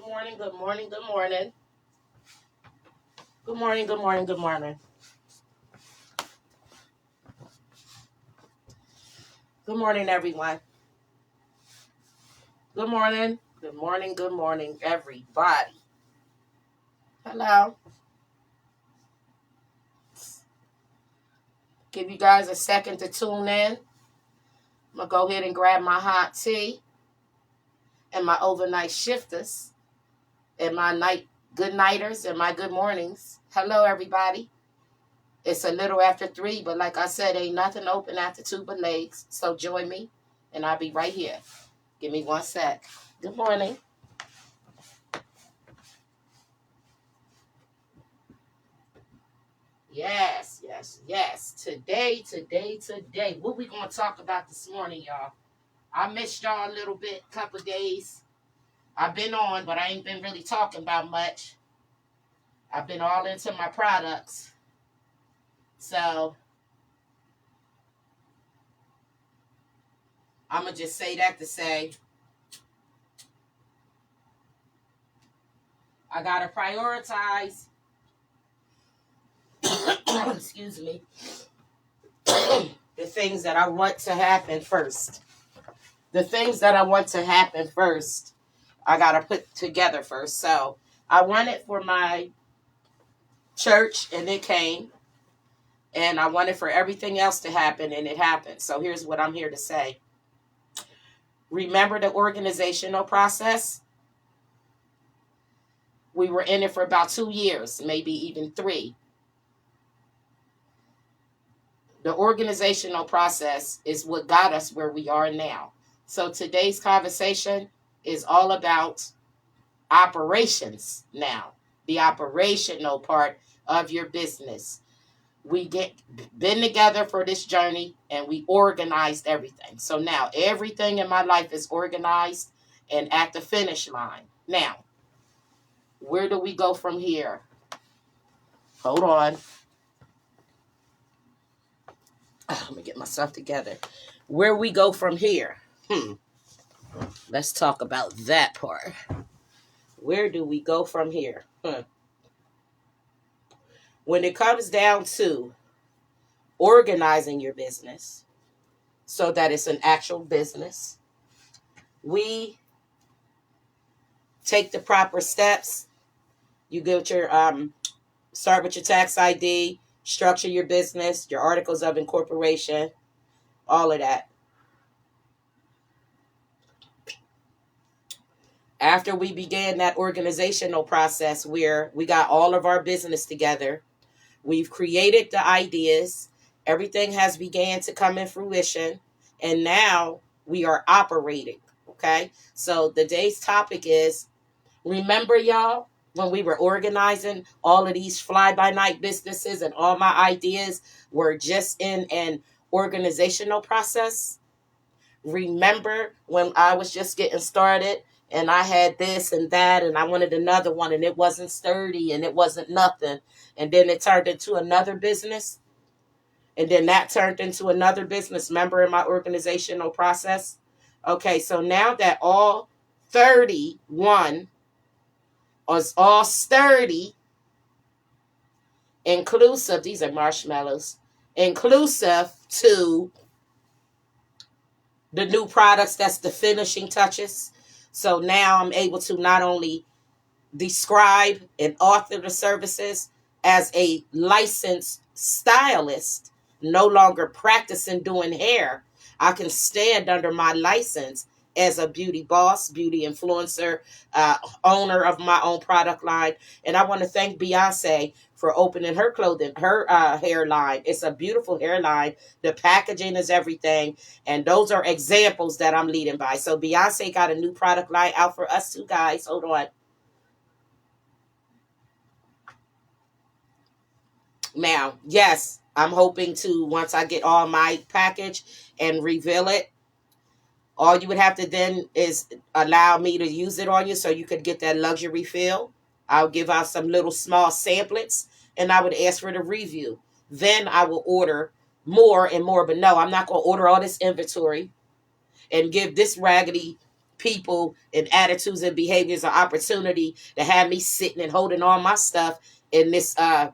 Good morning, good morning, good morning. Good morning, good morning, good morning. Good morning, everyone. Good morning, good morning, everybody. Hello. Give you guys a second to tune in. I'm going to go ahead and grab my hot tea and my overnight shifters and my night good nighters and my good mornings. Hello, everybody. It's a little after 3, but like I said, ain't nothing open after 2 but legs. So join me, and I'll be right here. Give me one sec. Good morning. Yes, yes, yes. Today. What we gonna talk about this morning, y'all? I missed y'all a little bit, couple days. I've been on, but I ain't been really talking about much. I've been all into my products. So I'ma just say that to say I gotta prioritize excuse me the things that I want to happen first. The things that I want to happen first, I gotta put together first. So I want it for my church, and it came. And I wanted for everything else to happen, and it happened. So here's what I'm here to say. Remember the organizational process? We were in it for about 2 years, maybe even 3. The organizational process is what got us where we are now. So today's conversation is all about operations now, the operational part of your business. We get been together for this journey, and we organized everything. So now everything in my life is organized and at the finish line. Now, where do we go from here? Hold on. Let me get myself together. Where we go from here? Let's talk about that part. Where do we go from here? When it comes down to organizing your business so that it's an actual business, we take the proper steps. You get your start with your tax ID, structure your business, your articles of incorporation, all of that. After we began that organizational process where we got all of our business together, we've created the ideas, everything has began to come in fruition, and now we are operating. Okay, so the day's topic is, remember, y'all, when we were organizing all of these fly-by-night businesses and all my ideas were just in an organizational process? Remember when I was just getting started and I had this and that and I wanted another one and it wasn't sturdy and it wasn't nothing. And then it turned into another business. And then that turned into another business. Remember in my organizational process? Okay, so now that all 31 was all sturdy, inclusive, these are marshmallows, inclusive to the new products, that's the finishing touches. So now I'm able to not only describe and author the services as a licensed stylist, no longer practicing doing hair. I can stand under my license as a beauty boss, beauty influencer, owner of my own product line. And I want to thank Beyonce for opening her hairline. It's a beautiful hairline. The packaging is everything. And those are examples that I'm leading by. So Beyonce got a new product line out for us too, guys. Hold on. Now, yes, I'm hoping to, once I get all my package and reveal it, all you would have to then is allow me to use it on you so you could get that luxury feel. I'll give out some little small samplets and I would ask for the review. Then I will order more and more. But no, I'm not going to order all this inventory and give this raggedy people and attitudes and behaviors or opportunity to have me sitting and holding all my stuff in this town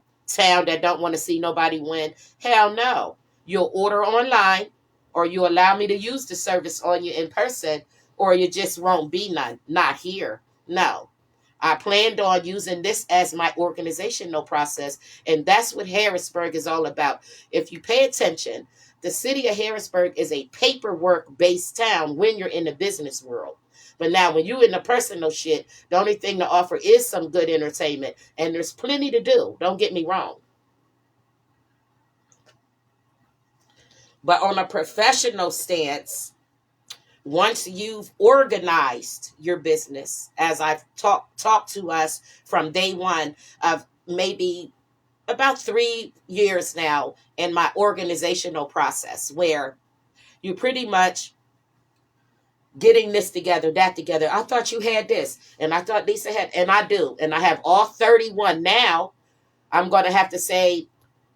that don't want to see nobody win. Hell no. You'll order online, or you allow me to use the service on you in person, or you just won't be none, not here. No. I planned on using this as my organizational process, and that's what Harrisburg is all about. If you pay attention, the city of Harrisburg is a paperwork based town when you're in the business world. But now, when you're in the personal shit, the only thing to offer is some good entertainment, and there's plenty to do. Don't get me wrong. But on a professional stance, once you've organized your business, as I've talked to us from day one of maybe about 3 years now in my organizational process, where you pretty much getting this together, that together. I thought you had this, and I thought Lisa had, and I do, and I have all 31 now. I'm going to have to say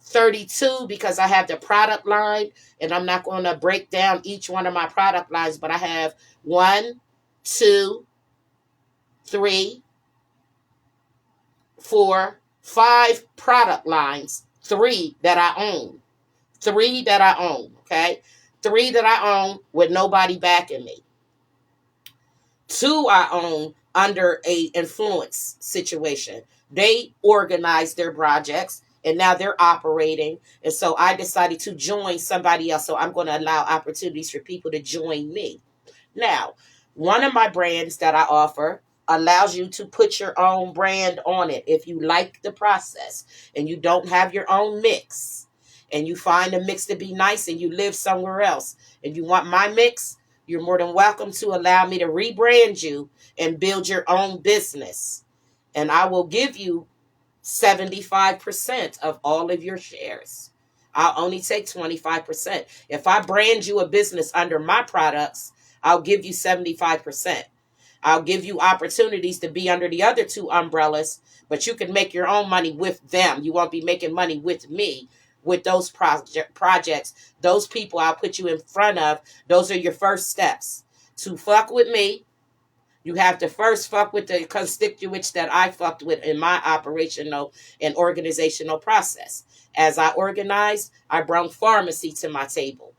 32 because I have the product line, and I'm not going to break down each one of my product lines, but I have 1, 2, 3, 4, 5 product lines, 3 that I own. 3 that I own, okay? 3 that I own with nobody backing me. 2 I own under a influence situation. They organize their projects, and now they're operating. And so I decided to join somebody else. So I'm going to allow opportunities for people to join me. Now, one of my brands that I offer allows you to put your own brand on it. If you like the process and you don't have your own mix, and you find a mix to be nice, and you live somewhere else and you want my mix, you're more than welcome to allow me to rebrand you and build your own business. And I will give you 75% of all of your shares. I'll only take 25%. If I brand you a business under my products, I'll give you 75%. I'll give you opportunities to be under the other 2 umbrellas, but you can make your own money with them. You won't be making money with me with those projects. Those people I'll put you in front of. Those are your first steps. To fuck with me, you have to first fuck with the constituents that I fucked with in my operational and organizational process. As I organized, I brought pharmacy to my table.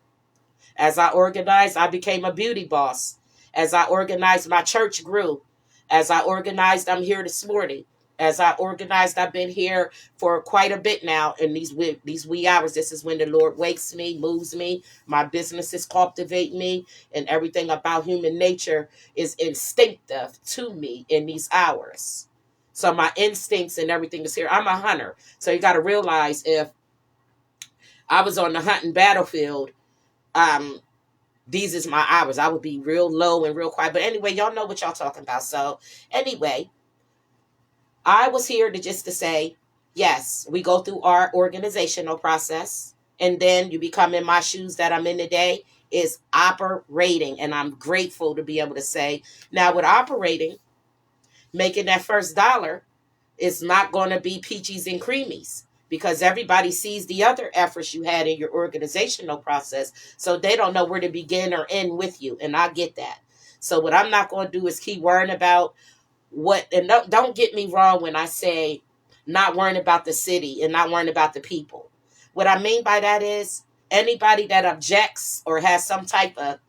As I organized, I became a beauty boss. As I organized, my church grew. As I organized, I'm here this morning. As I organized, I've been here for quite a bit now. In these wee hours, this is when the Lord wakes me, moves me. My businesses cultivate me, and everything about human nature is instinctive to me in these hours. So my instincts and everything is here. I'm a hunter. So you got to realize, if I was on the hunting battlefield, these is my hours. I would be real low and real quiet. But anyway, y'all know what y'all talking about. So anyway, I was here to say, yes, we go through our organizational process, and then you become in my shoes that I'm in today is operating. And I'm grateful to be able to say, now with operating, making that first dollar is not going to be peaches and creamies, because everybody sees the other efforts you had in your organizational process. So they don't know where to begin or end with you. And I get that. So what I'm not going to do is keep worrying about and don't get me wrong when I say not worrying about the city and not worrying about the people. What I mean by that is anybody that objects or has some type of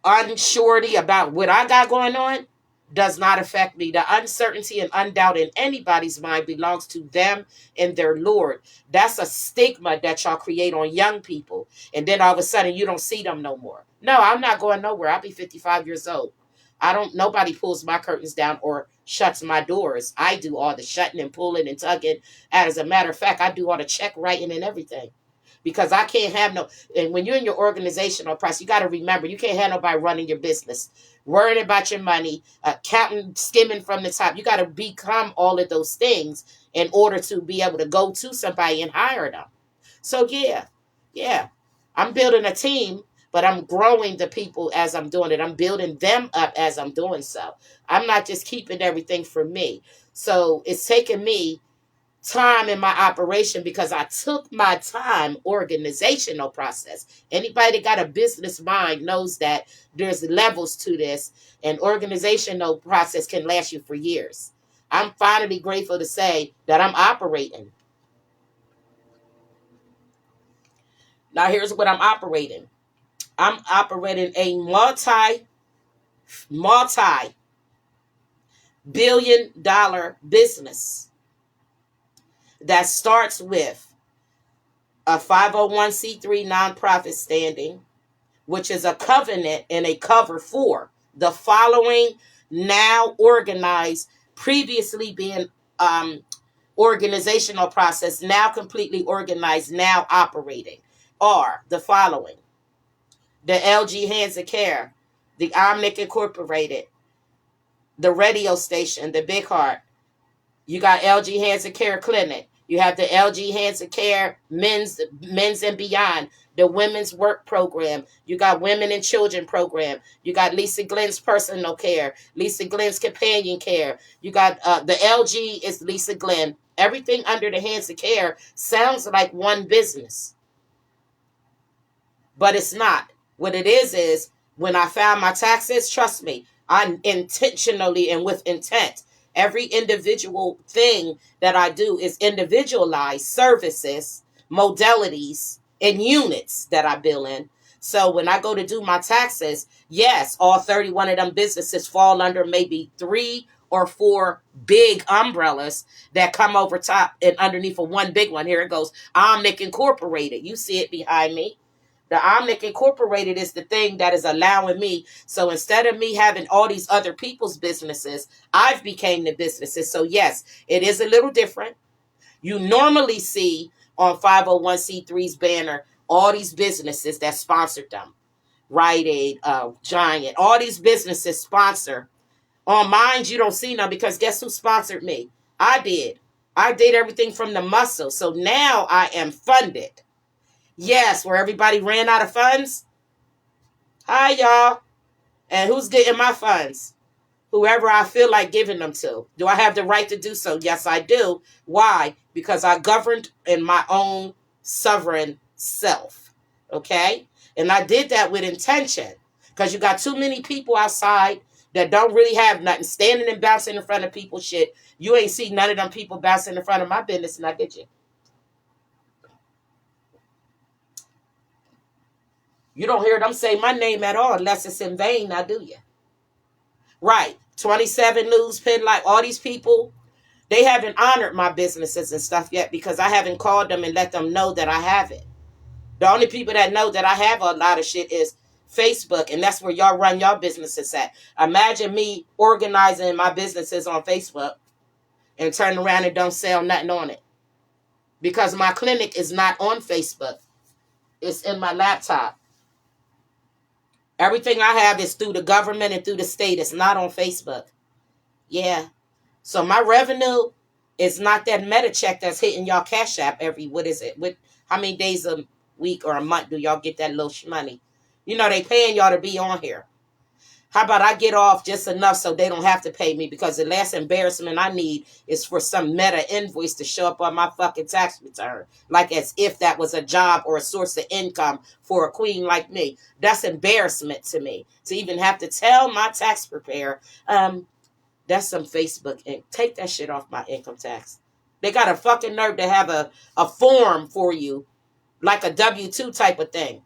unsurety about what I got going on does not affect me. The uncertainty and undoubt in anybody's mind belongs to them and their Lord. That's a stigma that y'all create on young people. And then all of a sudden you don't see them no more. No, I'm not going nowhere. I'll be 55 years old. Nobody pulls my curtains down or shuts my doors. I do all the shutting and pulling and tugging. As a matter of fact, I do all the check writing and everything. Because I can't have and when you're in your organizational process, you got to remember, you can't have nobody running your business, worrying about your money, counting, skimming from the top. You got to become all of those things in order to be able to go to somebody and hire them. So yeah, I'm building a team, but I'm growing the people as I'm doing it. I'm building them up as I'm doing so. I'm not just keeping everything for me. So it's taken me time in my operation because I took my time. Organizational process. Anybody that got a business mind knows that there's levels to this. An organizational process can last you for years. I'm finally grateful to say that I'm operating. Now here's what I'm operating. I'm operating a multi-billion-dollar business that starts with a 501c3 nonprofit standing, which is a covenant and a cover for the following now organized, previously being organizational process, now completely organized, now operating, are the following: the LG Hands of Care, the Omnic Incorporated, the radio station, the Big Heart. You got LG Hands of Care Clinic. You have the LG Hands of Care Men's and Beyond, the Women's Work Program. You got Women and Children Program. You got Lisa Glenn's Personal Care, Lisa Glenn's Companion Care. You got the LG is Lisa Glenn. Everything under the Hands of Care sounds like one business, but it's not. What it is when I filed my taxes, trust me, I intentionally and with intent, every individual thing that I do is individualized services, modalities, and units that I bill in. So when I go to do my taxes, yes, all 31 of them businesses fall under maybe 3 or 4 big umbrellas that come over top and underneath of one big one. Here it goes. Omnic Incorporated. You see it behind me. The Omnic Incorporated is the thing that is allowing me. So instead of me having all these other people's businesses, I've became the businesses. So yes, it is a little different. You normally see on 501c3's banner all these businesses that sponsored them. Rite Aid, Giant, all these businesses sponsor. On mine, you don't see none because guess who sponsored me? I did. I did everything from the muscle. So now I am funded. Yes, where everybody ran out of funds. Hi, y'all. And who's getting my funds? Whoever I feel like giving them to. Do I have the right to do so? Yes, I do. Why? Because I governed in my own sovereign self. Okay? And I did that with intention. Because you got too many people outside that don't really have nothing, standing and bouncing in front of people's shit. You ain't see none of them people bouncing in front of my business, now did you? You don't hear them say my name at all unless it's in vain, now do you? Right. 27 News, Penn Light, all these people, they haven't honored my businesses and stuff yet because I haven't called them and let them know that I have it. The only people that know that I have a lot of shit is Facebook, and that's where y'all run your businesses at. Imagine me organizing my businesses on Facebook and turn around and don't sell nothing on it. Because my clinic is not on Facebook. It's in my laptop. Everything I have is through the government and through the state. It's not on Facebook. Yeah. So my revenue is not that meta check that's hitting y'all Cash App every, what is it? How many days a week or a month do y'all get that little money? You know, they paying y'all to be on here. How about I get off just enough so they don't have to pay me? Because the last embarrassment I need is for some meta invoice to show up on my fucking tax return. Like as if that was a job or a source of income for a queen like me. That's embarrassment to me. To even have to tell my tax preparer, that's some Facebook ink. Take that shit off my income tax. They got a fucking nerve to have a form for you. Like a W-2 type of thing.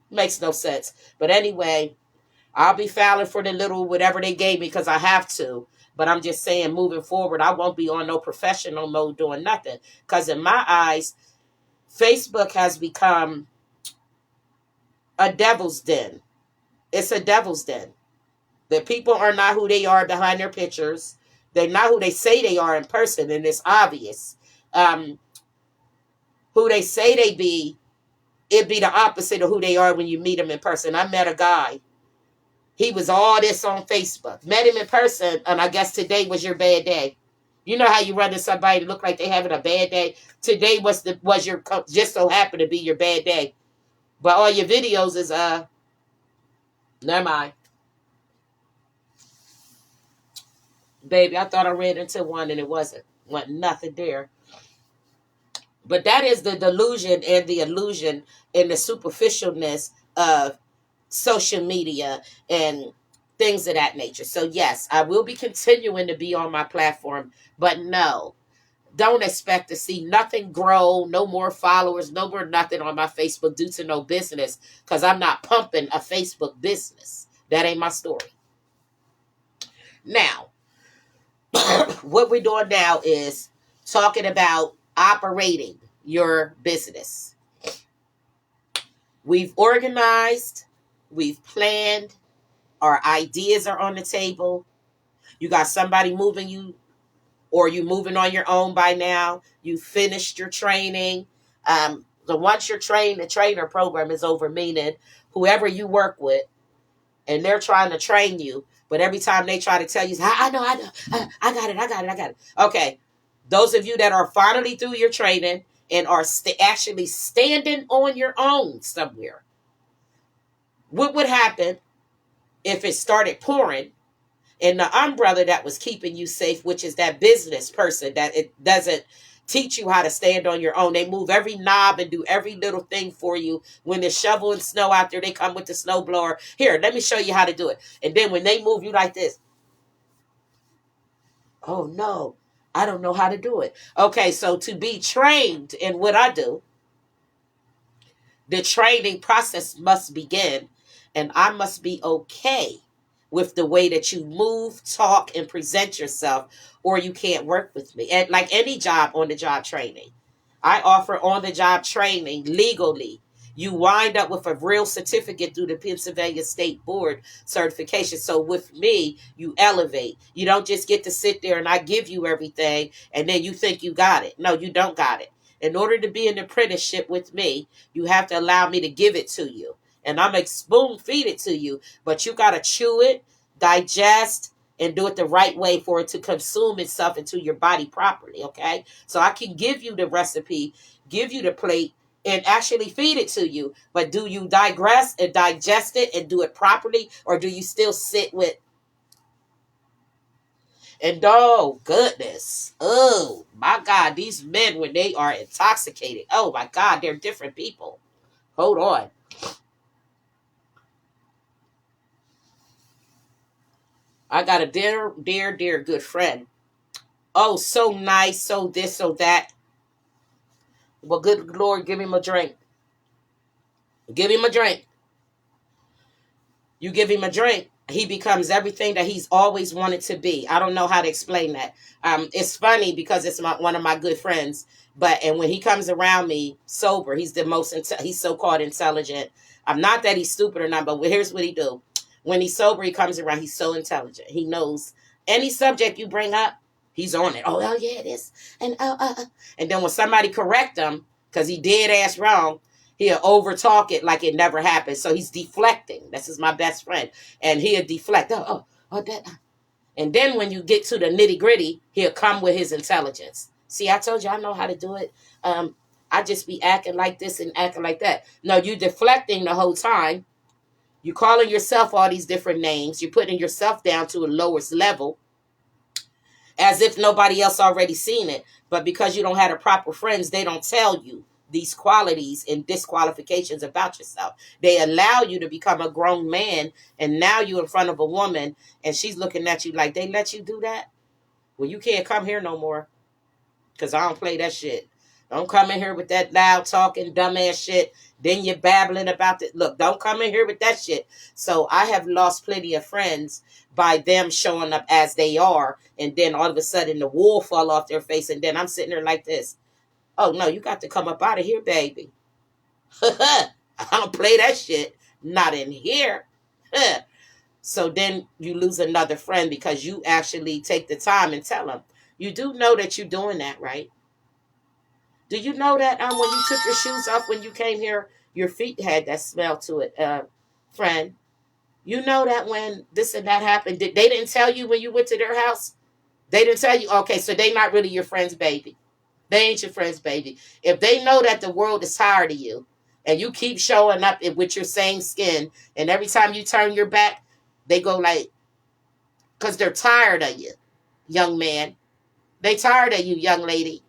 Makes no sense. But anyway, I'll be filing for the little whatever they gave me because I have to. But I'm just saying, moving forward, I won't be on no professional mode doing nothing. Because in my eyes, Facebook has become a devil's den. It's a devil's den. The people are not who they are behind their pictures. They're not who they say they are in person, and it's obvious. Who they say they be, it'd be the opposite of who they are when you meet them in person. I met a guy. He was all this on Facebook. Met him in person, and I guess today was your bad day. You know how you run into somebody that look like they having a bad day? Today was your just so happened to be your bad day. But all your videos is never mind. Baby, I thought I ran into one and it wasn't. Want nothing there. But that is the delusion and the illusion and the superficialness of social media and things of that nature. So yes, I will be continuing to be on my platform, but no, don't expect to see nothing grow, no more followers, no more nothing on my Facebook due to no business, because I'm not pumping a Facebook business. That ain't my story. Now, what we're doing now is talking about operating your business. We've organized, we've planned, our ideas are on the table. You got somebody moving you, or you moving on your own by now. You finished your training. The once you're trained, the trainer program is over, meaning whoever you work with, and they're trying to train you, but every time they try to tell you, I know, I got it. Okay, those of you that are finally through your training and are actually standing on your own somewhere, what would happen if it started pouring and the umbrella that was keeping you safe, which is that business person that it doesn't teach you how to stand on your own. They move every knob and do every little thing for you. When they're shoveling snow out there, they come with the snow blower. Here, let me show you how to do it. And then when they move you like this, oh no, I don't know how to do it. Okay, so to be trained in what I do, the training process must begin, and I must be okay with the way that you move, talk, and present yourself, or you can't work with me. And like any job, on the job training, I offer on the job training legally. You wind up with a real certificate through the Pennsylvania State Board certification. So with me, you elevate. You don't just get to sit there and I give you everything and then you think you got it. No, you don't got it. In order to be an apprenticeship with me, you have to allow me to give it to you. And I'm going to spoon feed it to you, but you got to chew it, digest, and do it the right way for it to consume itself into your body properly, okay? So I can give you the recipe, give you the plate, and actually feed it to you. But do you digress and digest it and do it properly, or do you still sit with, and oh, goodness, oh, my God, these men, when they are intoxicated, oh, my God, they're different people. Hold on. I got a dear good friend. Oh, so nice, so this, so that. Well, good Lord, give him a drink. Give him a drink. You give him a drink, he becomes everything that he's always wanted to be. I don't know how to explain that. It's funny because it's one of my good friends. And when he comes around me sober, he's the most, he's so-called intelligent. I'm not that he's stupid or not, but here's what he do. When he's sober, he comes around, he's so intelligent. He knows any subject you bring up, he's on it. Oh, yeah, it is. And then when somebody correct him, because he did ass wrong, he'll over talk it like it never happened. So he's deflecting. This is my best friend. And he'll deflect. That. And then when you get to the nitty gritty, he'll come with his intelligence. See, I told you I know how to do it. I just be acting like this and acting like that. No, you deflecting the whole time. You calling yourself all these different names. You're putting yourself down to a lowest level as if nobody else already seen it. But because you don't have the proper friends, they don't tell you these qualities and disqualifications about yourself. They allow you to become a grown man, and now you're in front of a woman and she's looking at you like, they let you do that? Well, you can't come here no more, because I don't play that shit. Don't come in here with that loud talking dumbass shit. Then you're babbling about it. Look, don't come in here with that shit. So I have lost plenty of friends by them showing up as they are, and then all of a sudden the wool fall off their face, and then I'm sitting there like this. Oh, no, you got to come up out of here, baby. I don't play that shit. Not in here. So then you lose another friend because you actually take the time and tell them. You do know that you're doing that, right? Do you know that when you took your shoes off when you came here, your feet had that smell to it, friend? You know that when this and that happened, they didn't tell you when you went to their house? They didn't tell you? Okay, so they not really your friend's baby. They ain't your friend's baby. If they know that the world is tired of you and you keep showing up with your same skin, and every time you turn your back, they go like, because they're tired of you, young man. They tired of you, young lady.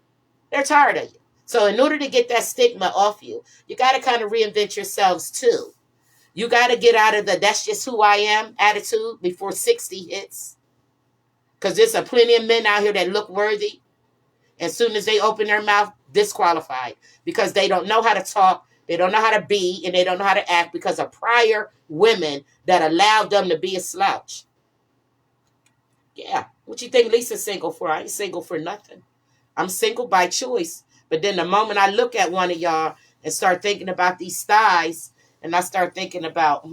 They're tired of you. So in order to get that stigma off you, you got to kind of reinvent yourselves too. You got to get out of the "that's just who I am" attitude before 60 hits. Because there's a plenty of men out here that look worthy. As soon as they open their mouth, disqualified. Because they don't know how to talk, they don't know how to be, and they don't know how to act because of prior women that allowed them to be a slouch. Yeah. What you think Lisa's single for? I ain't single for nothing. I'm single by choice. But then the moment I look at one of y'all and start thinking about these thighs, and I start thinking about,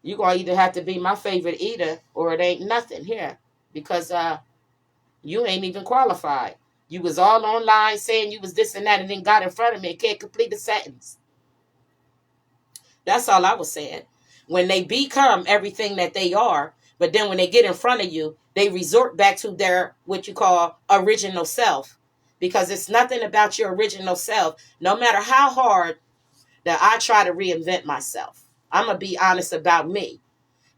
you gonna either have to be my favorite eater or it ain't nothing here. Because you ain't even qualified. You was all online saying you was this and that and then got in front of me and can't complete the sentence. That's all I was saying. When they become everything that they are, but then when they get in front of you, they resort back to their, what you call, original self. Because it's nothing about your original self. No matter how hard that I try to reinvent myself, I'm going to be honest about me.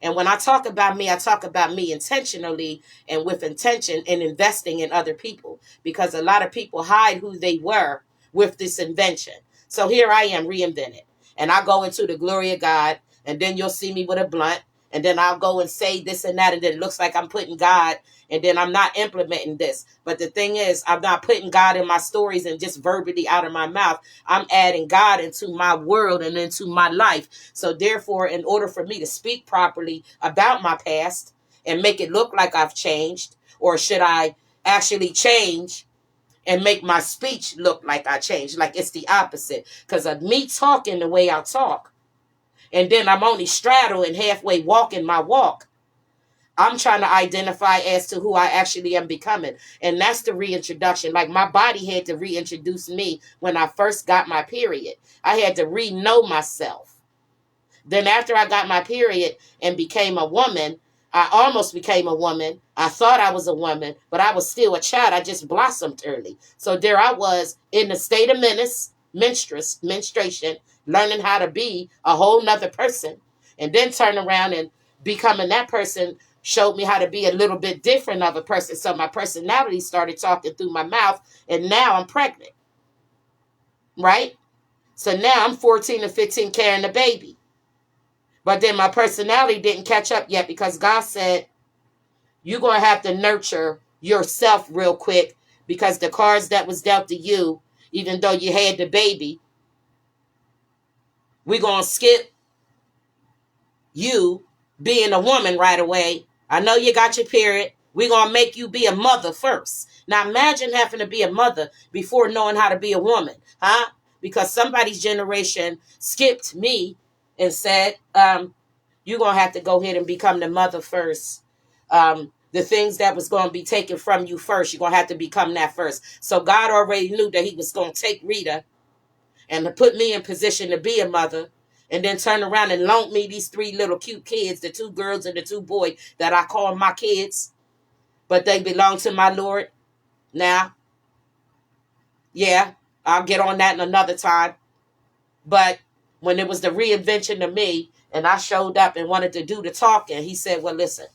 And when I talk about me, I talk about me intentionally and with intention and investing in other people. Because a lot of people hide who they were with this invention. So here I am reinvented. And I go into the glory of God. And then you'll see me with a blunt. And then I'll go and say this and that. And then it looks like I'm putting God. And then I'm not implementing this. But the thing is, I'm not putting God in my stories and just verbally out of my mouth. I'm adding God into my world and into my life. So therefore, in order for me to speak properly about my past and make it look like I've changed, or should I actually change and make my speech look like I changed? Like it's the opposite. Because of me talking the way I talk, and then I'm only straddling halfway walking my walk, I'm trying to identify as to who I actually am becoming. And that's the reintroduction. Like my body had to reintroduce me when I first got my period. I had to re-know myself. Then after I got my period and became a woman, I almost became a woman. I thought I was a woman, but I was still a child. I just blossomed early. So there I was in the state of menstruation, learning how to be a whole nother person. And then turn around and becoming that person showed me how to be a little bit different of a person. So my personality started talking through my mouth, and now I'm pregnant. Right? So now I'm 14 or 15 carrying a baby. But then my personality didn't catch up yet because God said, you're going to have to nurture yourself real quick because the cards that was dealt to you, even though you had the baby, we're going to skip you being a woman right away. I know you got your period. We're going to make you be a mother first. Now imagine having to be a mother before knowing how to be a woman, huh? Because somebody's generation skipped me and said, you're going to have to go ahead and become the mother first. The things that was going to be taken from you first, you're going to have to become that first. So God already knew that he was going to take Rita and to put me in position to be a mother, and then turn around and loan me these 3 little cute kids, the 2 girls and the 2 boys that I call my kids, but they belong to my Lord. Now, yeah, I'll get on that in another time. But when it was the reinvention of me, and I showed up and wanted to do the talking, he said, well, listen,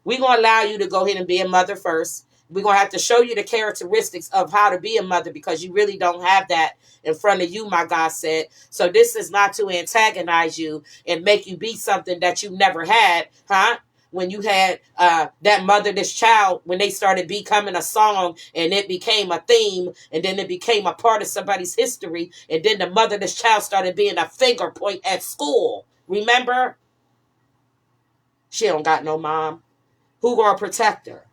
we're going to allow you to go ahead and be a mother first. We're going to have to show you the characteristics of how to be a mother because you really don't have that in front of you, my God said. So this is not to antagonize you and make you be something that you never had, huh? When you had that motherless child, when they started becoming a song and it became a theme and then it became a part of somebody's history, and then the motherless child started being a finger point at school. Remember? She don't got no mom. Who gonna protect her?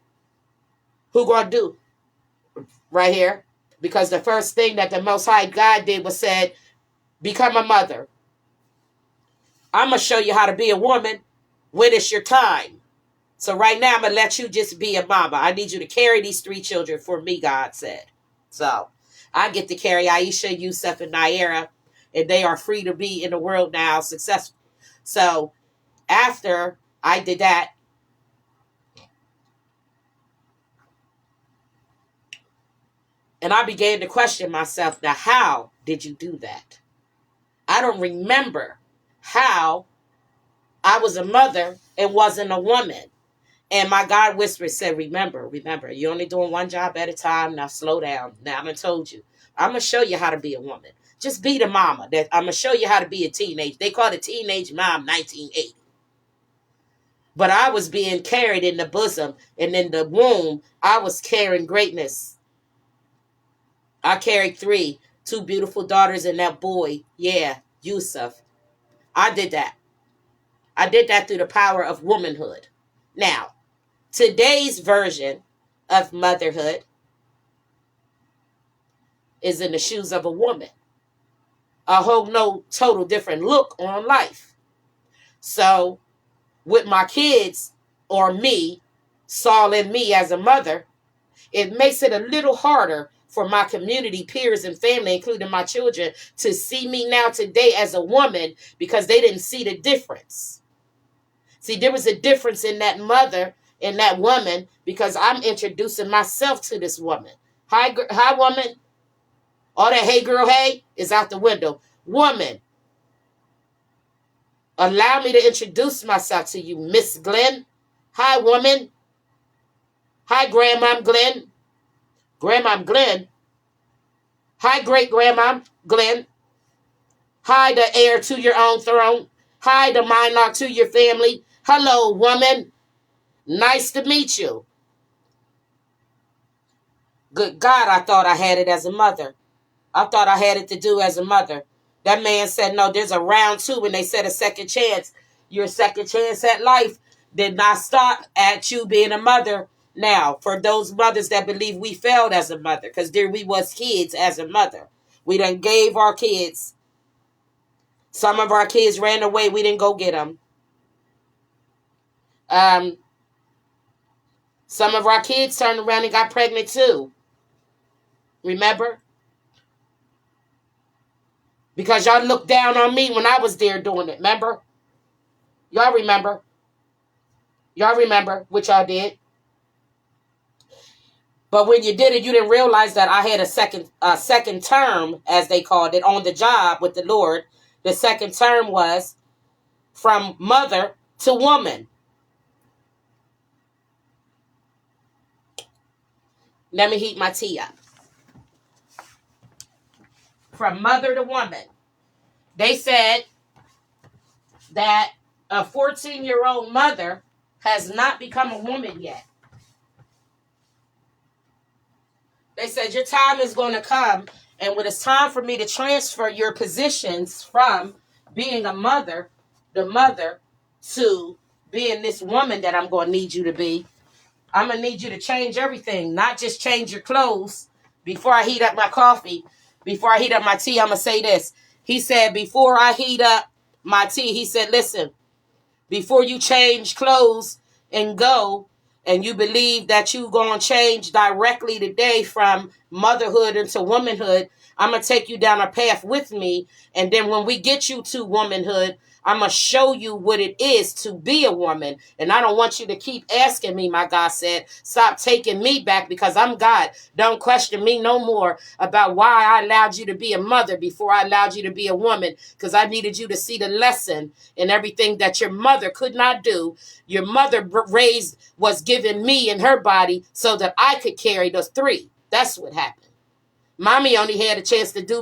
Who gonna do? Right here. Because the first thing that the Most High God did was said, become a mother. I'm going to show you how to be a woman when it's your time. So right now, I'm going to let you just be a mama. I need you to carry these 3 children for me, God said. So I get to carry Aisha, Yusuf, and Naira, and they are free to be in the world now, successful. So after I did that, and I began to question myself, now how did you do that? I don't remember how I was a mother and wasn't a woman. And my God whispered, said, remember, you're only doing one job at a time. Now slow down. Now I done told you. I'm going to show you how to be a woman. Just be the mama. That I'm going to show you how to be a teenage. They called it teenage mom 1980. But I was being carried in the bosom. And in the womb, I was carrying greatness. I carried 2 beautiful daughters and that boy. Yeah, Yusuf. I did that. I did that through the power of womanhood. Now, today's version of motherhood is in the shoes of a woman. A whole total different look on life. So, with my kids or me, Saul and me as a mother, it makes it a little harder for my community, peers, and family, including my children, to see me now today as a woman because they didn't see the difference. See, there was a difference in that mother and that woman because I'm introducing myself to this woman. Hi, woman. All that hey, girl, hey is out the window. Woman, allow me to introduce myself to you, Miss Glenn. Hi, woman. Hi, Grandma Glenn. Grandma Glenn. Hi, great-grandma Glenn. Hi, the heir to your own throne. Hi, the monarch to your family. Hello, woman. Nice to meet you. Good God, I thought I had it as a mother. I thought I had it to do as a mother. That man said, no, there's a round 2 when they said a second chance. Your second chance at life did not stop at you being a mother. Now, for those mothers that believe we failed as a mother, because there we was kids as a mother. We done gave our kids. Some of our kids ran away. We didn't go get them. Some of our kids turned around and got pregnant too. Remember? Because y'all looked down on me when I was there doing it. Remember? Y'all remember? Y'all remember what y'all did? But when you did it, you didn't realize that I had a second term, as they called it, on the job with the Lord. The second term was from mother to woman. Let me heat my tea up. From mother to woman. They said that a 14-year-old mother has not become a woman yet. They said your time is going to come, and when it's time for me to transfer your positions from being a mother, the mother, to being this woman that I'm going to need you to be, I'm going to need you to change everything, not just change your clothes. Before I heat up my coffee, before I heat up my tea, I'm going to say this. He said, before I heat up my tea, he said, listen, before you change clothes and go, and you believe that you going to change directly today from motherhood into womanhood, I'm going to take you down a path with me. And then when we get you to womanhood, I'm going to show you what it is to be a woman. And I don't want you to keep asking me, my God said. Stop taking me back because I'm God. Don't question me no more about why I allowed you to be a mother before I allowed you to be a woman. Because I needed you to see the lesson in everything that your mother could not do. Your mother was giving me and her body so that I could carry those 3. That's what happened. Mommy only had a chance to do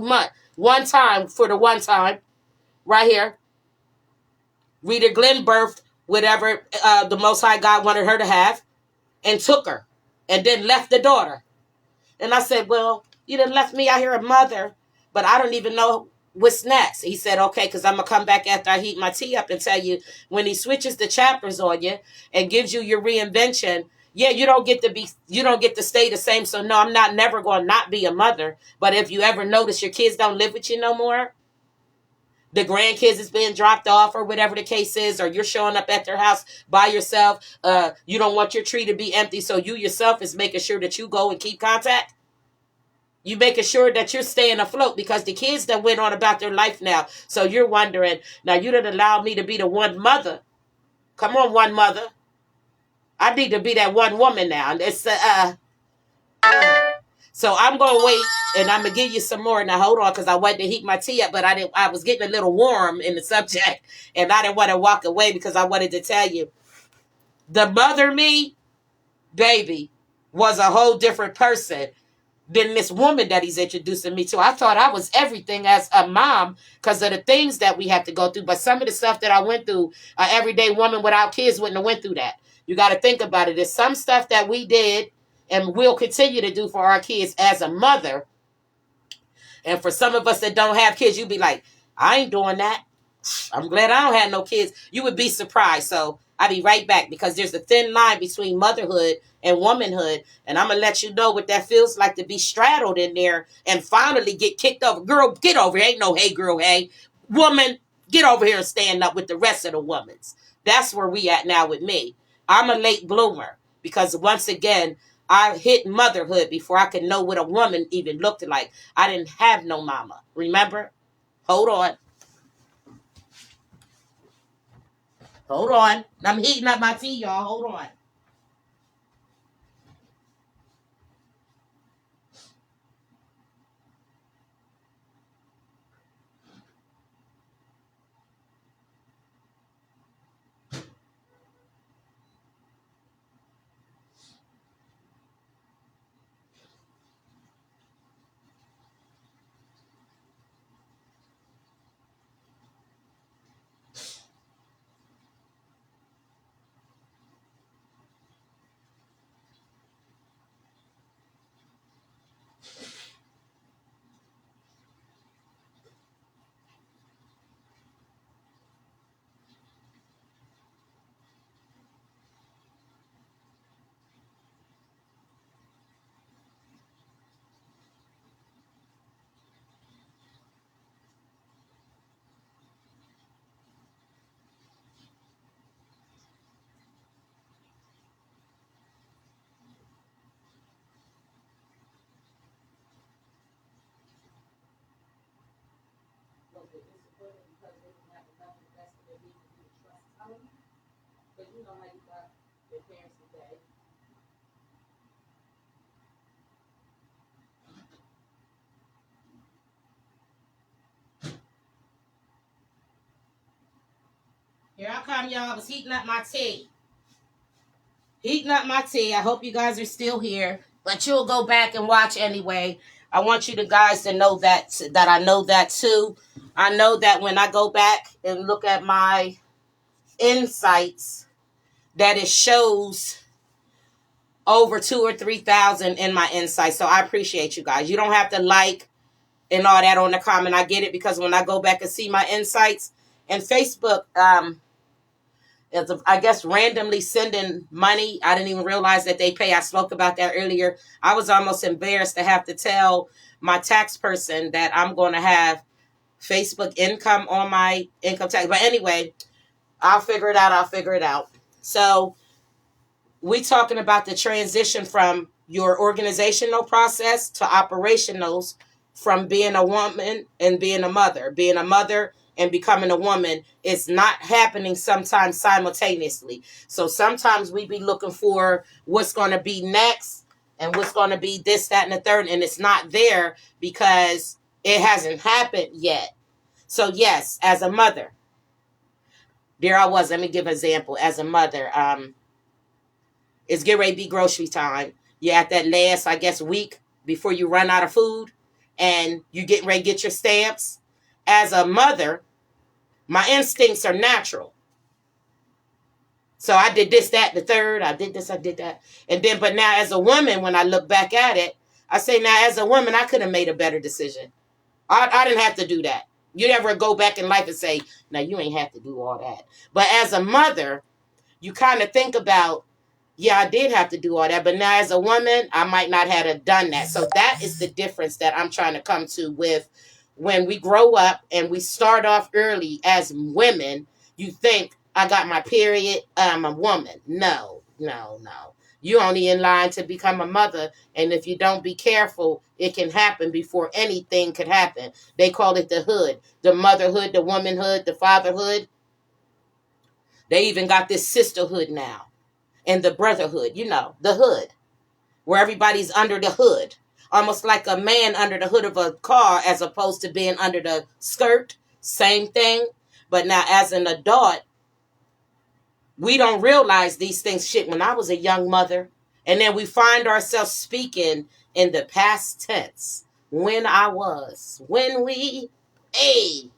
one time for the one time. Right here. Rita Glenn birthed whatever the Most High God wanted her to have and took her and then left the daughter. And I said, well, you done left me out here a mother, but I don't even know what's next. He said, okay, because I'm going to come back after I heat my tea up and tell you when he switches the chapters on you and gives you your reinvention. Yeah, you don't get to stay the same. So no, I'm never going to not be a mother. But if you ever notice your kids don't live with you no more, the grandkids is being dropped off or whatever the case is, or you're showing up at their house by yourself. You don't want your tree to be empty. So you yourself is making sure that you go and keep contact. You making sure that you're staying afloat because the kids that went on about their life now. So you're wondering, now you didn't allow me to be the one mother. Come on, one mother. I need to be that one woman now. And it's so I'm going to wait and I'm going to give you some more. Now, hold on, because I wanted to heat my tea up, but I was getting a little warm in the subject and I didn't want to walk away because I wanted to tell you The mother me, baby, was a whole different person than this woman that he's introducing me to. I thought I was everything as a mom because of the things that we have to go through. But some of the stuff that I went through, an everyday woman without kids wouldn't have went through that. You got to think about it. There's some stuff that we did and will continue to do for our kids as a mother. And for some of us that don't have kids, you'd be like, I ain't doing that. I'm glad I don't have no kids. You would be surprised. So I'll be right back because there's a thin line between motherhood and womanhood. And I'm going to let you know what that feels like to be straddled in there and finally get kicked over. Girl, get over here. Ain't no hey, girl, hey. Woman, get over here and stand up with the rest of the womans. That's where we at now with me. I'm a late bloomer because once again, I hit motherhood before I could know what a woman even looked like. I didn't have no mama. Remember? Hold on. Hold on. I'm heating up my tea, y'all. Hold on. But you know how you got your parents today. Here I come, y'all. I was heating up my tea. Heating up my tea. I hope you guys are still here. But you'll go back and watch anyway. I want you guys to know that I know that too. I know that when I go back and look at my insights, that it shows over 2 or 3,000 in my insights. So I appreciate you guys. You don't have to like and all that on the comment. I get it because when I go back and see my insights and Facebook, I guess randomly sending money. I didn't even realize that they pay. I spoke about that earlier. I was almost embarrassed to have to tell my tax person that I'm going to have Facebook income on my income tax. But anyway, I'll figure it out. So we talking about the transition from your organizational process to operationals, from being a woman and being a mother and becoming a woman is not happening sometimes simultaneously. So sometimes we be looking for what's going to be next and what's going to be this, that, and the third, and it's not there because it hasn't happened yet. So yes, as a mother, there I was. Let me give an example. As a mother, it's get ready to be grocery time. You're at that last, I guess, week before you run out of food and you getting ready to get your stamps. As a mother, my instincts are natural. So I did this, that, the third. I did this, I did that. And then, but now as a woman, when I look back at it, I say now as a woman, I could have made a better decision. I didn't have to do that. You never go back in life and say, now you ain't have to do all that. But as a mother, you kind of think about, yeah, I did have to do all that, but now as a woman, I might not have done that. So that is the difference that I'm trying to come to with when we grow up and we start off early as women. You think I got my period, I'm a woman. No, no, no. You only in line to become a mother, and if you don't be careful, it can happen before anything could happen. They call it the hood, the motherhood, the womanhood, the fatherhood. They even got this sisterhood now and the brotherhood, the hood, where everybody's under the hood, almost like a man under the hood of a car as opposed to being under the skirt. Same thing. But now as an adult, We don't realize these things. Shit, when I was a young mother, and then we find ourselves speaking in the past tense. When I was, when we, hey,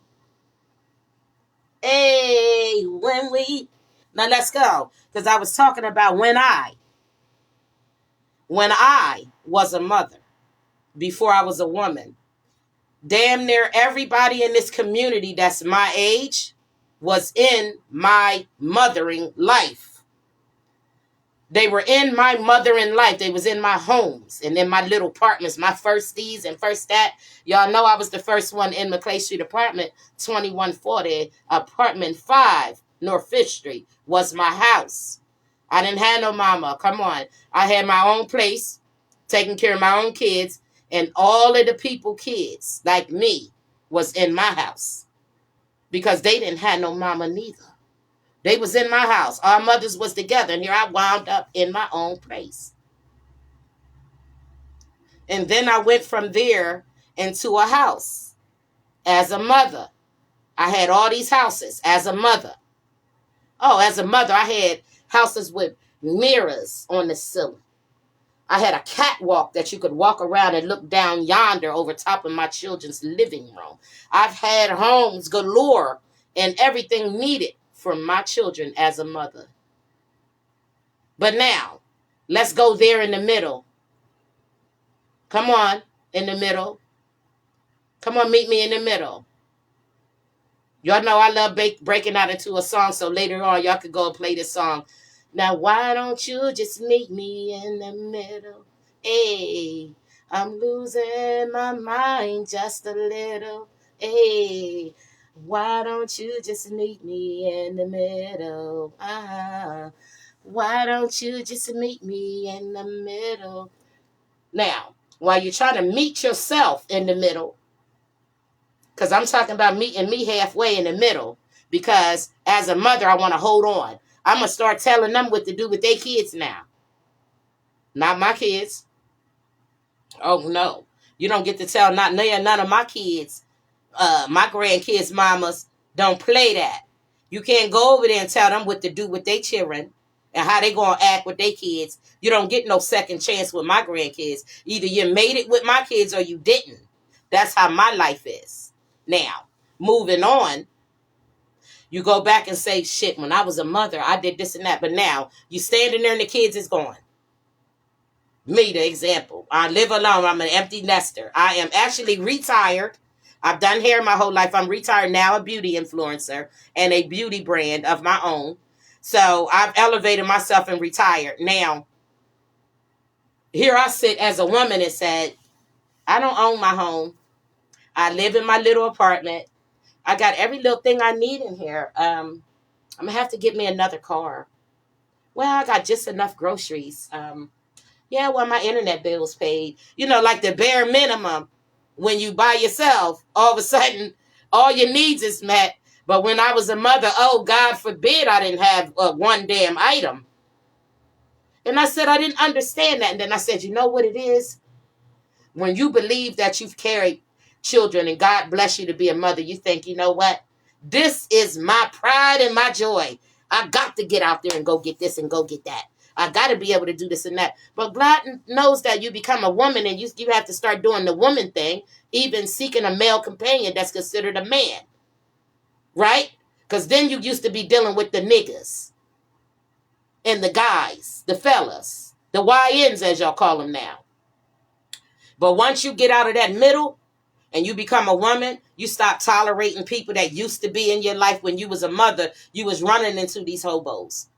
hey, when we. Now let's go. Because I was talking about when I was a mother, before I was a woman. Damn near everybody in this community that's my age was in my mothering life. They were in my mothering life. They was in my homes and in my little apartments, my first these and first that. Y'all know I was the first one in McClay Street apartment, 2140, apartment 5, North Fifth Street, was my house. I didn't have no mama. Come on. I had my own place, taking care of my own kids, and all of the people, kids like me, was in my house because they didn't have no mama neither. They was in my house. Our mothers was together, and here I wound up in my own place. And then I went from there into a house as a mother. I had all these houses as a mother. Oh, as a mother, I had houses with mirrors on the ceiling. I had a catwalk that you could walk around and look down yonder over top of my children's living room. I've had homes galore and everything needed for my children as a mother. But now, let's go there in the middle. Come on, in the middle. Come on, meet me in the middle. Y'all know I love breaking out into a song, so later on y'all could go and play this song. Now, why don't you just meet me in the middle? Hey, I'm losing my mind just a little. Hey, why don't you just meet me in the middle? Why don't you just meet me in the middle? Now, while you're trying to meet yourself in the middle, because I'm talking about meeting me halfway in the middle, because as a mother, I want to hold on. I'm going to start telling them what to do with their kids now. Not my kids. Oh, no. You don't get to tell none of my kids, my grandkids' mamas, don't play that. You can't go over there and tell them what to do with their children and how they going to act with their kids. You don't get no second chance with my grandkids. Either you made it with my kids or you didn't. That's how my life is. Now, moving on. You go back and say, shit, when I was a mother, I did this and that. But now, you standing there and the kids is gone. Me, the example. I live alone. I'm an empty nester. I am actually retired. I've done hair my whole life. I'm retired now, a beauty influencer and a beauty brand of my own. So I've elevated myself and retired. Now, here I sit as a woman and said, I don't own my home. I live in my little apartment. I got every little thing I need in here. I'm going to have to get me another car. Well, I got just enough groceries. Yeah, well, my internet bill's paid. You know, like the bare minimum. When you by yourself, all of a sudden, all your needs is met. But when I was a mother, oh, God forbid I didn't have one damn item. And I said, I didn't understand that. And then I said, you know what it is? When you believe that you've carried children and God bless you to be a mother, you think, you know what? This is my pride and my joy. I got to get out there and go get this and go get that. I got to be able to do this and that. But God knows that you become a woman and you have to start doing the woman thing, even seeking a male companion that's considered a man. Right? Because then you used to be dealing with the niggas and the guys, the fellas, the YNs as y'all call them now. But once you get out of that middle and you become a woman, you stop tolerating people that used to be in your life when you was a mother. You was running into these hobos.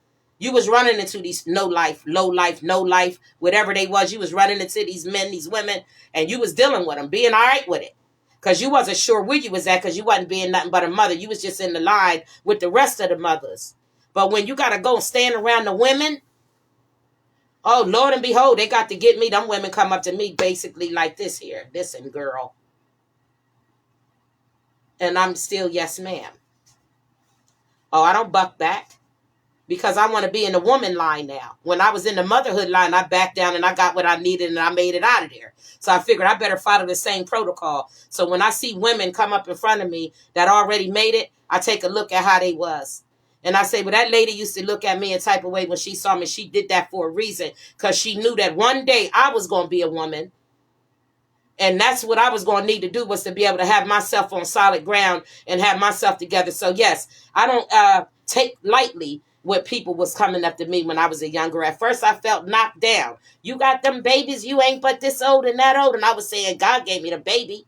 You was running into these no life, low life, no life, whatever they was. You was running into these men, these women, and you was dealing with them, being all right with it. Because you wasn't sure where you was at because you wasn't being nothing but a mother. You was just in the line with the rest of the mothers. But when you got to go and stand around the women, oh, Lord and behold, they got to get me. Them women come up to me basically like this here. Listen, girl. And I'm still, yes, ma'am. Oh, I don't buck back. Because I want to be in the woman line now. When I was in the motherhood line, I backed down and I got what I needed and I made it out of there. So I figured I better follow the same protocol. So when I see women come up in front of me that already made it, I take a look at how they was. And I say, well, that lady used to look at me a type of way when she saw me. She did that for a reason, because she knew that one day I was going to be a woman. And that's what I was going to need to do, was to be able to have myself on solid ground and have myself together. So, yes, I don't take lightly what people was coming up to me when I was a younger. At first, I felt knocked down. You got them babies. You ain't but this old and that old. And I was saying, God gave me the baby.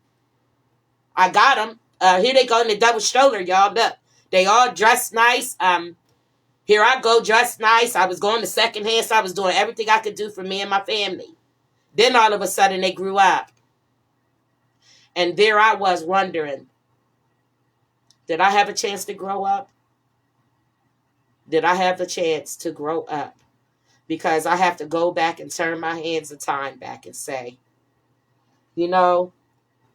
I got them. Here they go in the double stroller, y'all. Look, they all dressed nice. Here I go, dressed nice. I was going to secondhand, so I was doing everything I could do for me and my family. Then all of a sudden, they grew up. And there I was wondering, did I have a chance to grow up? Did I have the chance to grow up? Because I have to go back and turn my hands of time back and say, you know,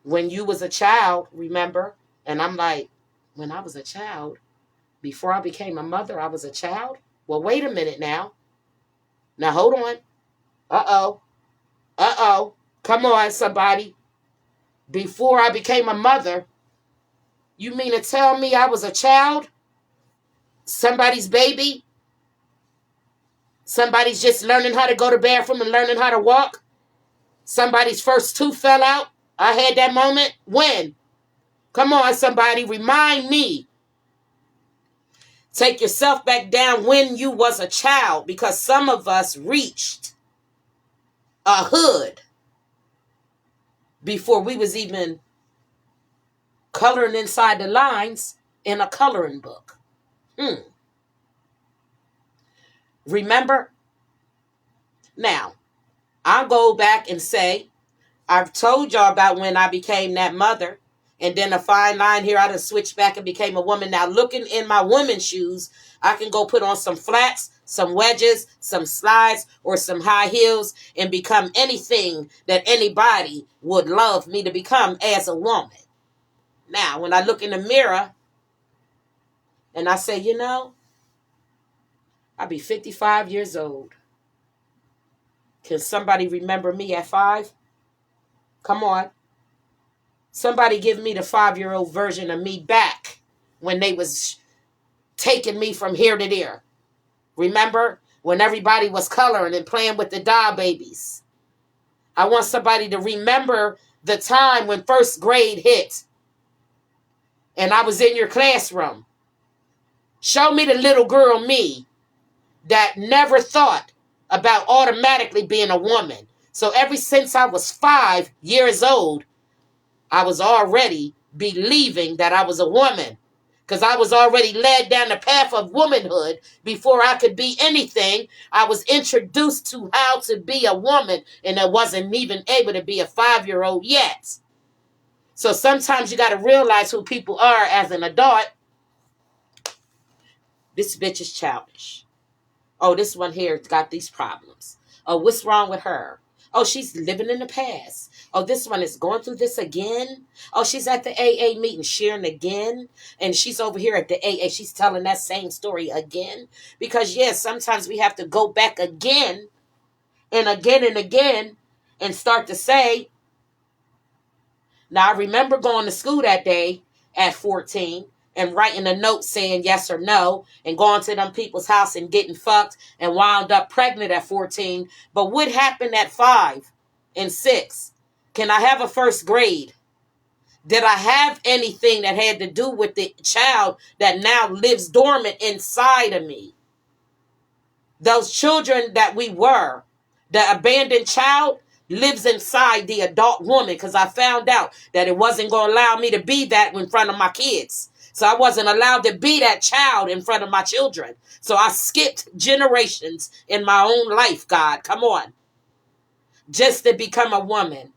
when you was a child, remember? And I'm like, when I was a child, before I became a mother, I was a child? Well, wait a minute now. Now, hold on. Uh-oh. Uh-oh. Come on, somebody. Before I became a mother, you mean to tell me I was a child? Somebody's baby? Somebody's just learning how to go to the bathroom and learning how to walk? Somebody's first tooth fell out? I had that moment? When? Come on, somebody, remind me. Take yourself back down when you was a child, because some of us reached a hood before we was even coloring inside the lines in a coloring book. Remember? Now, I'll go back and say, I've told y'all about when I became that mother. And then a fine line here, I done switched back and became a woman. Now, looking in my woman's shoes, I can go put on some flats, some wedges, some slides, or some high heels and become anything that anybody would love me to become as a woman. Now, when I look in the mirror and I say, you know, I'll be 55 years old. Can somebody remember me at 5? Come on. Somebody give me the 5-year-old version of me back when they was taking me from here to there. Remember when everybody was coloring and playing with the doll babies? I want somebody to remember the time when first grade hit and I was in your classroom. Show me the little girl me that never thought about automatically being a woman. So ever since I was 5 years old, I was already believing that I was a woman, because I was already led down the path of womanhood before I could be anything. I was introduced to how to be a woman, and I wasn't even able to be a 5-year-old yet. So sometimes you got to realize who people are as an adult. This bitch is childish. Oh, this one here got these problems. Oh, what's wrong with her? Oh, she's living in the past. Oh, this one is going through this again. Oh, she's at the AA meeting sharing again. And she's over here at the AA. She's telling that same story again. Because, yes, sometimes we have to go back again and again and again and start to say. Now, I remember going to school that day at 14 and writing a note saying yes or no and going to them people's house and getting fucked and wound up pregnant at 14. But what happened at 5 and 6? Can I have a first grade? Did I have anything that had to do with the child that now lives dormant inside of me? Those children that we were, the abandoned child lives inside the adult woman, because I found out that it wasn't going to allow me to be that in front of my kids. So I wasn't allowed to be that child in front of my children. So I skipped generations in my own life, God. Come on. Just to become a woman.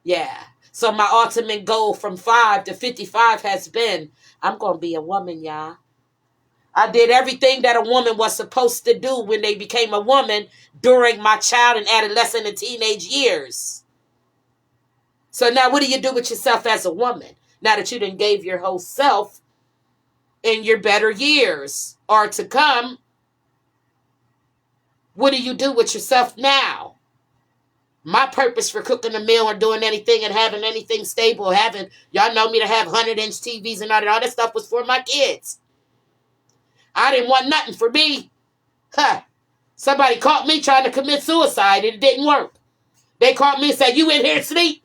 Yeah. So my ultimate goal from 5 to 55 has been, I'm going to be a woman, y'all. I did everything that a woman was supposed to do when they became a woman during my child and adolescent and teenage years. So now what do you do with yourself as a woman? Now that you done gave your whole self in your better years or to come, what do you do with yourself now? My purpose for cooking a meal or doing anything and having anything stable, y'all know me to have 100-inch TVs and all that stuff was for my kids. I didn't want nothing for me. Huh. Somebody caught me trying to commit suicide and it didn't work. They caught me and said, you in here sleep?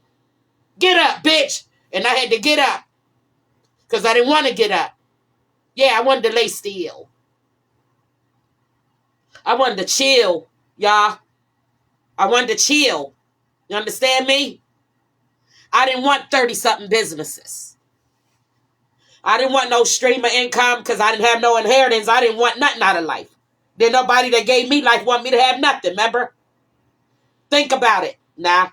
Get up, bitch. And I had to get up because I didn't want to get up. Yeah, I wanted to lay still. I wanted to chill, y'all. I wanted to chill. You understand me? I didn't want 30-something businesses. I didn't want no stream of income because I didn't have no inheritance. I didn't want nothing out of life. Then nobody that gave me life want me to have nothing, remember? Think about it. Nah.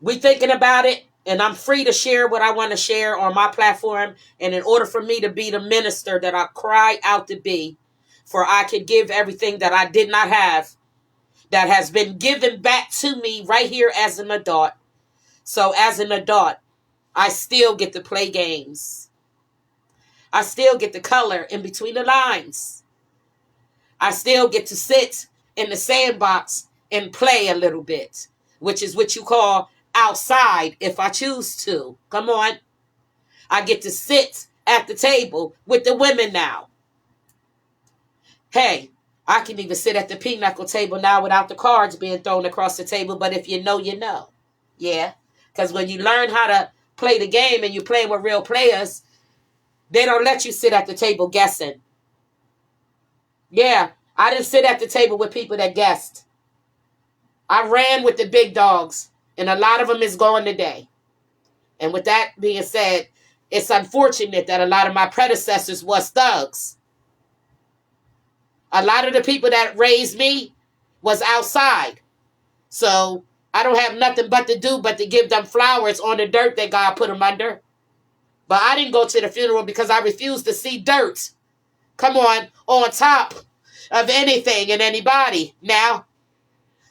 We thinking about it, and I'm free to share what I want to share on my platform. And in order for me to be the minister that I cry out to be, for I could give everything that I did not have, that has been given back to me right here as an adult. So as an adult, I still get to play games. I still get to color in between the lines. I still get to sit in the sandbox and play a little bit, which is what you call outside if I choose to. Come on. I get to sit at the table with the women now. Hey, I can even sit at the pinochle table now without the cards being thrown across the table. But if you know, you know. Yeah. Because when you learn how to play the game and you play with real players, they don't let you sit at the table guessing. Yeah. I didn't sit at the table with people that guessed. I ran with the big dogs, and a lot of them is gone today. And with that being said, it's unfortunate that a lot of my predecessors was thugs. A lot of the people that raised me was outside. So I don't have nothing but to do but to give them flowers on the dirt that God put them under. But I didn't go to the funeral because I refused to see dirt. Come on top of anything and anybody now.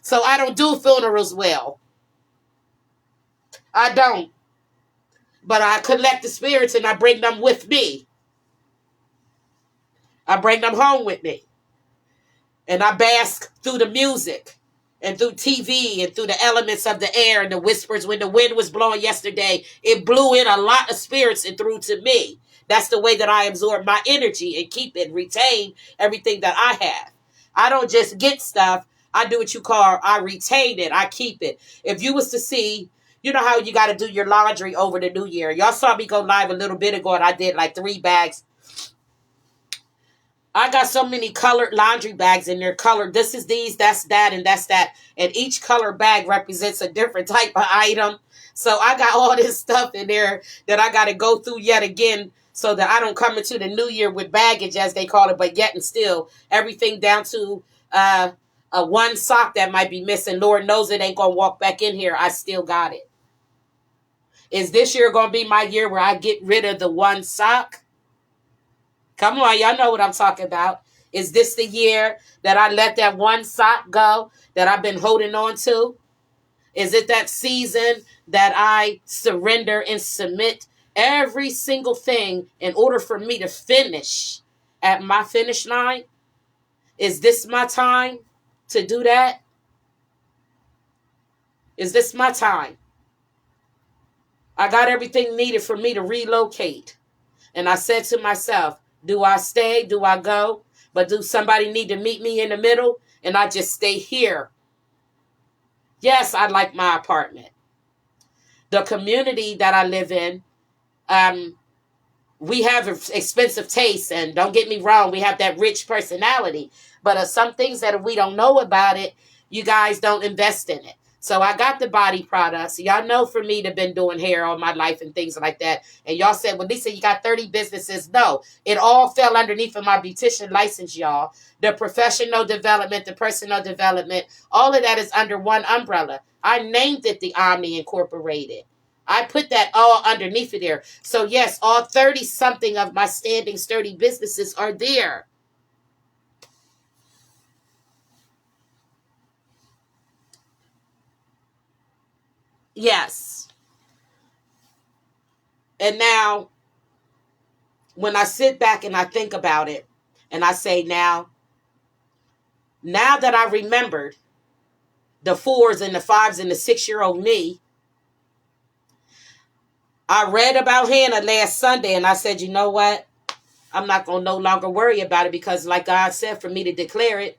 So I don't do funerals well. I don't. But I collect the spirits and I bring them with me. I bring them home with me. And I bask through the music and through TV and through the elements of the air and the whispers. When the wind was blowing yesterday, it blew in a lot of spirits and through to me. That's the way that I absorb my energy and keep it, retain everything that I have. I don't just get stuff. I do what you call, I retain it. I keep it. If you was to see, you know how you got to do your laundry over the new year. Y'all saw me go live a little bit ago and I did like 3 bags. I got so many colored laundry bags in there. Colored. This is these, that's that, and that's that. And each color bag represents a different type of item. So I got all this stuff in there that I got to go through yet again so that I don't come into the new year with baggage, as they call it. But yet and still, everything down to a one sock that might be missing. Lord knows it ain't going to walk back in here. I still got it. Is this year going to be my year where I get rid of the one sock? Come on, y'all know what I'm talking about. Is this the year that I let that one sock go that I've been holding on to? Is it that season that I surrender and submit every single thing in order for me to finish at my finish line? Is this my time to do that? Is this my time? I got everything needed for me to relocate. And I said to myself, do I stay? Do I go? But do somebody need to meet me in the middle? And I just stay here. Yes, I like my apartment. The community that I live in, we have expensive tastes. And don't get me wrong, we have that rich personality. But some things that if we don't know about it, you guys don't invest in it. So I got the body products. Y'all know for me to been doing hair all my life and things like that. And y'all said, well, Lisa, you got 30 businesses. No, it all fell underneath of my beautician license, y'all. The professional development, the personal development, all of that is under one umbrella. I named it the Omni Incorporated. I put that all underneath it there. So yes, all 30 something of my standing sturdy businesses are there. Yes. And now, when I sit back and I think about it, and I say now that I remembered the 4s and the 5s and the 6-year-old me, I read about Hannah last Sunday and I said, you know what? I'm not going to no longer worry about it because like God said, for me to declare it,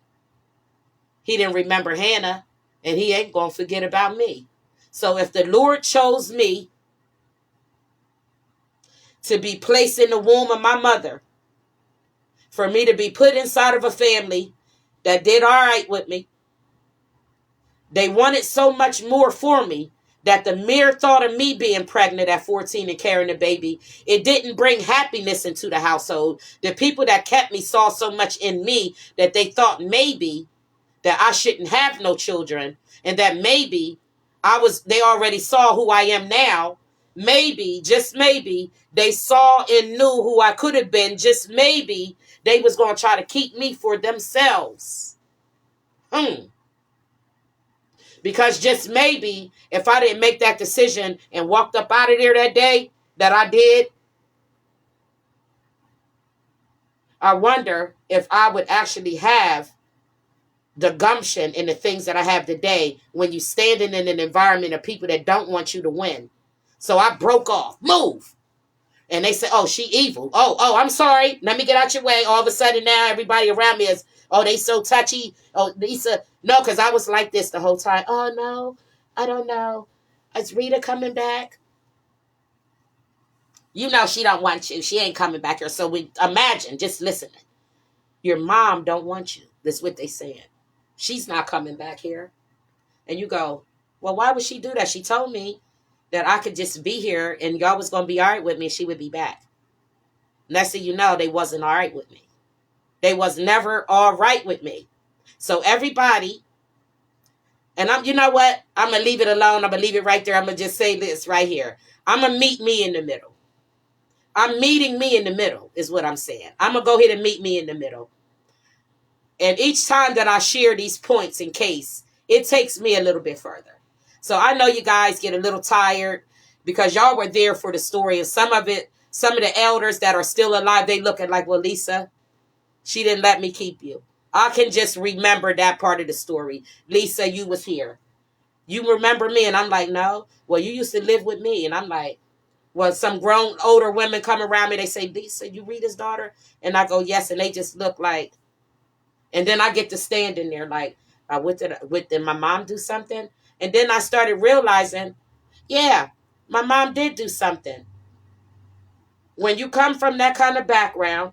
He didn't remember Hannah and He ain't going to forget about me. So if the Lord chose me to be placed in the womb of my mother, for me to be put inside of a family that did all right with me, they wanted so much more for me that the mere thought of me being pregnant at 14 and carrying a baby, it didn't bring happiness into the household. The people that kept me saw so much in me that they thought maybe that I shouldn't have no children and that maybe they already saw who I am now. Maybe, just maybe, they saw and knew who I could have been. Just maybe they was going to try to keep me for themselves. Because just maybe if I didn't make that decision and walked up out of there that day that I did, I wonder if I would actually have the gumption and the things that I have today when you standing in an environment of people that don't want you to win. So I broke off. Move. And they said, oh, she evil. Oh, I'm sorry. Let me get out your way. All of a sudden now everybody around me is, oh, they so touchy. Oh, Lisa. No, because I was like this the whole time. Oh, no, I don't know. Is Rita coming back? You know she don't want you. She ain't coming back here. So we imagine, just listen. Your mom don't want you. That's what they saying. She's not coming back here. And you go, well, why would she do that? She told me that I could just be here and y'all was going to be all right with me and she would be back. Next thing you know, they wasn't all right with me. They was never all right with me. So everybody, and you know what? I'm going to leave it alone. I'm going to leave it right there. I'm going to just say this right here. I'm going to meet me in the middle. I'm meeting me in the middle is what I'm saying. I'm going to go ahead and meet me in the middle. And each time that I share these points in case, it takes me a little bit further. So I know you guys get a little tired because y'all were there for the story. And some of the elders that are still alive, they looking like, well, Lisa, she didn't let me keep you. I can just remember that part of the story. Lisa, you was here. You remember me? And I'm like, no. Well, you used to live with me. And I'm like, well, some grown older women come around me. They say, Lisa, you Rita's daughter? And I go, yes. And they just look like, and then I get to stand in there like, did my mom do something? And then I started realizing, yeah, my mom did do something. When you come from that kind of background,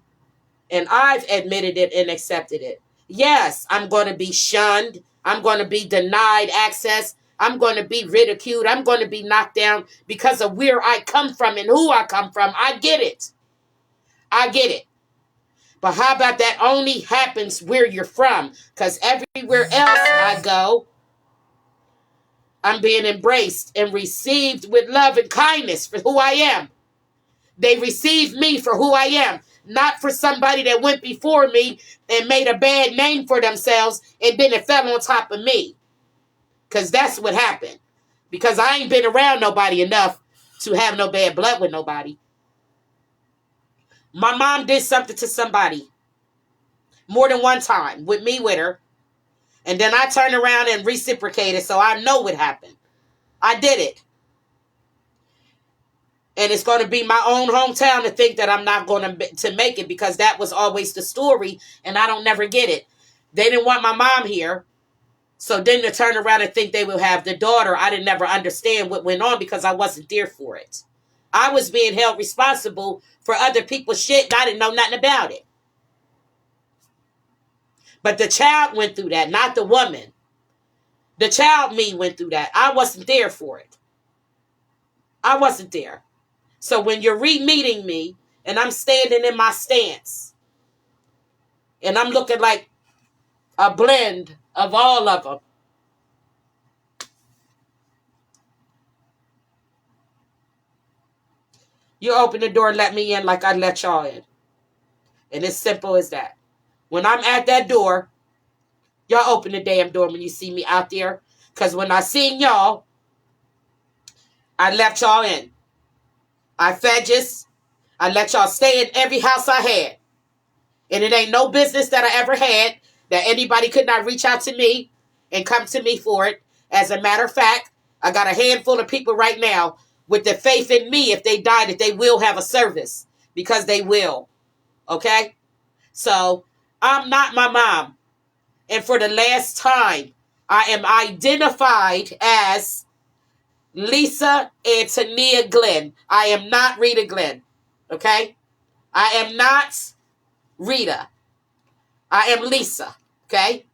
and I've admitted it and accepted it, yes, I'm going to be shunned. I'm going to be denied access. I'm going to be ridiculed. I'm going to be knocked down because of where I come from and who I come from. I get it. I get it. But how about that only happens where you're from? Because everywhere else I go, I'm being embraced and received with love and kindness for who I am. They receive me for who I am, not for somebody that went before me and made a bad name for themselves and then it fell on top of me. Because that's what happened. Because I ain't been around nobody enough to have no bad blood with nobody. My mom did something to somebody more than one time with her. And then I turned around and reciprocated, so I know what happened. I did it. And it's going to be my own hometown to think that I'm not going to make it because that was always the story, and I don't never get it. They didn't want my mom here, so then to turn around and think they will have the daughter, I didn't never understand what went on because I wasn't there for it. I was being held responsible for other people's shit, and I didn't know nothing about it. But the child went through that, not the woman. The child me went through that. I wasn't there for it. I wasn't there. So when you're re-meeting me and I'm standing in my stance and I'm looking like a blend of all of them, you open the door and let me in like I let y'all in. And it's simple as that. When I'm at that door, y'all open the damn door when you see me out there. Because when I seen y'all, I left y'all in. I fed you. I let y'all stay in every house I had. And it ain't no business that I ever had that anybody could not reach out to me and come to me for it. As a matter of fact, I got a handful of people right now with the faith in me, if they die, that they will have a service, because they will. Okay? So I'm not my mom. And for the last time, I am identified as Lisa Antonia Glenn. I am not Rita Glenn. Okay? I am not Rita. I am Lisa. Okay?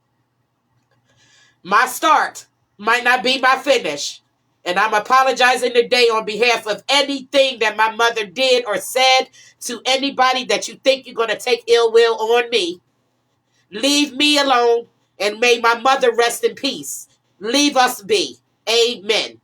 My start might not be my finish. And I'm apologizing today on behalf of anything that my mother did or said to anybody that you think you're going to take ill will on me. Leave me alone, and may my mother rest in peace. Leave us be. Amen.